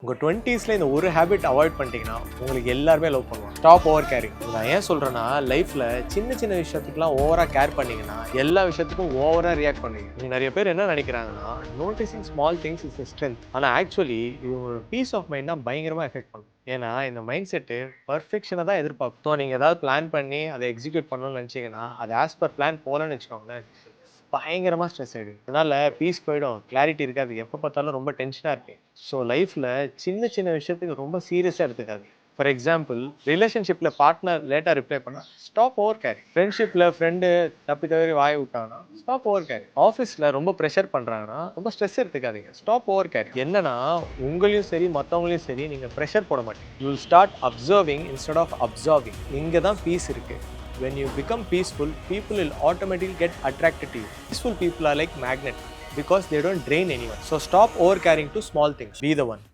உங்கள் 20ஸ்ல இந்த ஒரு ஹேபிட் அவாய்ட் பண்ணிட்டீங்கன்னா உங்களுக்கு எல்லாருமே லவ் பண்ணுவாங்க. Stop over caring. நான் ஏன் சொல்கிறேன்னா, லைஃப்பில் சின்ன சின்ன விஷயத்துக்குலாம் ஓவராக கேர் பண்ணிங்கன்னா எல்லா விஷயத்துக்கும் ஓவராக ரியாக்ட் பண்ணுவீங்க. நீங்கள் நிறைய பேர் என்ன நினைக்கிறாங்கன்னா, noticing small things is strength. ஆனால் ஆக்சுவலி இது ஒரு பீஸ் ஆஃப் மைண்ட் தான் பயங்கரமாக எஃபெக்ட் பண்ணும். ஏன்னா இந்த மைண்ட் செட்டு பர்ஃபெக்ஷனை தான் எதிர்பார்க்கும். ஸோ நீங்கள் ஏதாவது பிளான் பண்ணி அதை எக்ஸிக்யூட் பண்ணணும்னு நினச்சிங்கன்னா, அது ஆஸ் பர் பிளான் போகலன்னு வச்சுக்கோங்களேன், பயங்கரமாக ஸ்ட்ரெஸ் ஆகிடும். அதனால் பீஸ் போயிடும், கிளாரிட்டி இருக்காது, எப்போ பார்த்தாலும் ரொம்ப டென்ஷனாக இருப்பேன். ஸோ லைஃப்பில் சின்ன சின்ன விஷயத்துக்கு ரொம்ப சீரியஸாக எடுத்துக்காது. ஃபார் எக்ஸாம்பிள், ரிலேஷன்ஷிப்பில் பார்ட்னர் லேட்டாக ரிப்ளை பண்ணால் ஸ்டாப் ஓவர் கேரி. ஃப்ரெண்ட்ஷிப்பில் ஃப்ரெண்டு தப்பி தவறி வாய் விட்டாங்கன்னா ஸ்டாப் ஓவர் கேரி. ஆஃபீஸில் ரொம்ப ப்ரெஷர் பண்ணுறாங்கன்னா ரொம்ப ஸ்ட்ரெஸ் எடுத்துக்காதீங்க, ஸ்டாப் ஓவர் கேரி. என்னன்னா, உங்களையும் சரி மற்றவங்களையும் சரி நீங்கள் ப்ரெஷர் போட மாட்டீங்க. You will start observing instead of observing. இங்கே தான் பீஸ் இருக்குது. When you become peaceful, people will automatically get attracted to you. Peaceful people are like magnet because they don't drain anyone. So stop over caring to small things. Be the one.